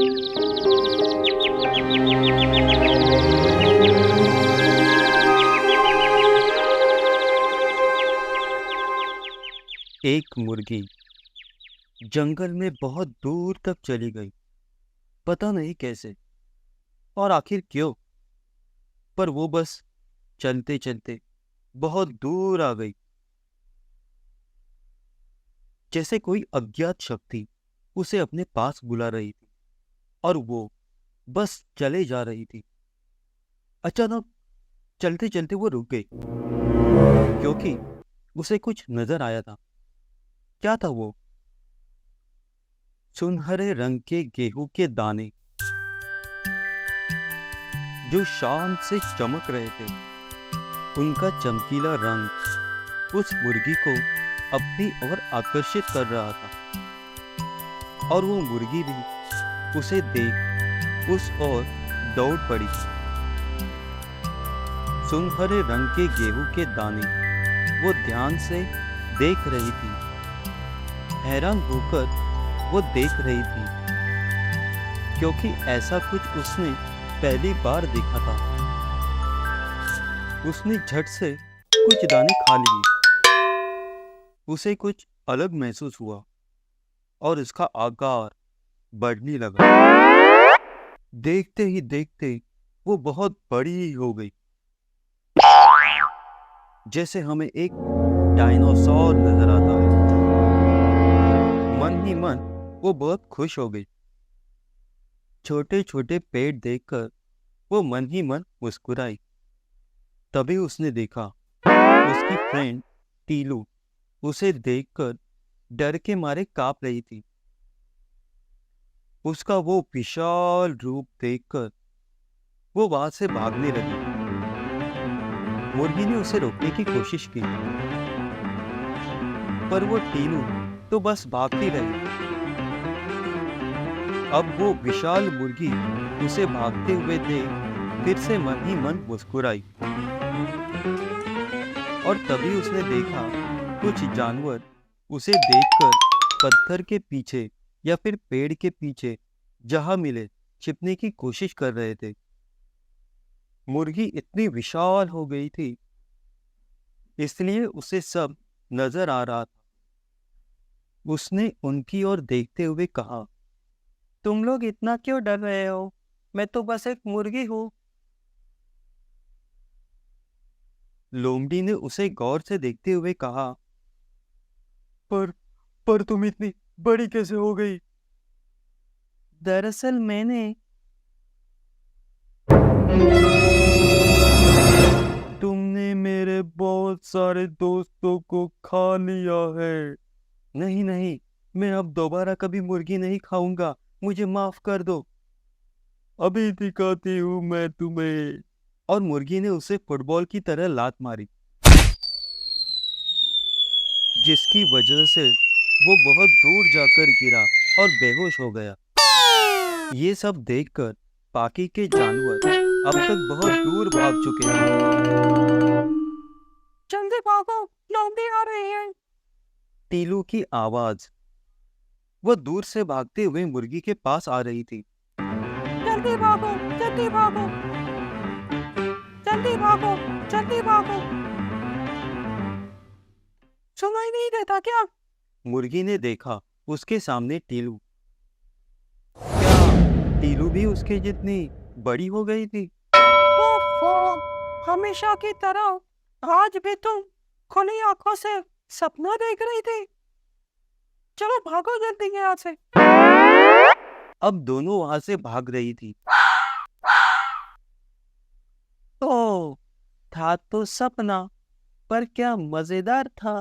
एक मुर्गी जंगल में बहुत दूर तक चली गई। पता नहीं कैसे और आखिर क्यों, पर वो बस चलते चलते बहुत दूर आ गई। जैसे कोई अज्ञात शक्ति उसे अपने पास बुला रही थी और वो बस चले जा रही थी। अचानक चलते चलते वो रुक गई, क्योंकि उसे कुछ नजर आया था। क्या था वो? सुनहरे रंग के गेहूं के दाने जो शान से चमक रहे थे। उनका चमकीला रंग उस मुर्गी को अपनी ओर आकर्षित कर रहा था, और वो मुर्गी भी उसे देख उस ओर दौड़ पड़ी। सुनहरे रंग के गेहूं के दाने वो ध्यान से देख रही थी। हैरान होकर वो देख रही थी, क्योंकि ऐसा कुछ उसने पहली बार देखा था। उसने झट से कुछ दाने खा लिए। उसे कुछ अलग महसूस हुआ और उसका आकार बढ़ने लगा। देखते ही देखते वो बहुत बड़ी हो गई, जैसे हमें एक डायनासोर नजर आता है। मन ही मन वो बहुत खुश हो गई। छोटे छोटे पेड़ देखकर वो मन ही मन मुस्कुराई। तभी उसने देखा उसकी फ्रेंड टीलू उसे देखकर डर के मारे कांप रही थी। उसका वो विशाल रूप देखकर वो वहां से भागने लगी। मुर्गी ने उसे रोकने की कोशिश की, पर वो टीलू तो बस भागती रही। अब वो विशाल मुर्गी उसे भागते हुए देख फिर से मन ही मन मुस्कुराई। और तभी उसने देखा कुछ जानवर उसे देखकर पत्थर के पीछे या फिर पेड़ के पीछे जहां मिले छिपने की कोशिश कर रहे थे। मुर्गी इतनी विशाल हो गई थी, इसलिए उसे सब नजर आ रहा था। उसने उनकी ओर देखते हुए कहा, तुम लोग इतना क्यों डर रहे हो? मैं तो बस एक मुर्गी हूँ। लोमड़ी ने उसे गौर से देखते हुए कहा, पर पर तुम इतनी बड़ी कैसे हो गई? दरअसल तुमने मेरे बहुत सारे दोस्तों को खा लिया है। नहीं नहीं, मैं अब दोबारा कभी मुर्गी नहीं खाऊंगा। मुझे माफ कर दो। अभी दिखाती हूँ मैं तुम्हें। और मुर्गी ने उसे फुटबॉल की तरह लात मारी, जिसकी वजह से वो बहुत दूर जाकर गिरा और बेहोश हो गया। ये सब देखकर बाकी के जानवर अब तक बहुत दूर भाग चुके थे। जल्दी भागो, लोमड़ी आ रही है। टीलू की आवाज वो दूर से भागते हुए मुर्गी के पास आ रही थी। जल्दी भागो, जल्दी भागो, जल्दी भागो, जल्दी भागो। सुनाई नहीं देता क्या? मुर्गी ने देखा उसके सामने टीलू। क्या टीलू भी उसके जितनी बड़ी हो गई थी? ओफो, हमेशा की तरह आज भी तुम खुली आंखों से सपना देख रही थी। चलो भागो जल्दी यहाँ से। अब दोनों वहां से भाग रही थी। ओ, था तो सपना, पर क्या मजेदार था।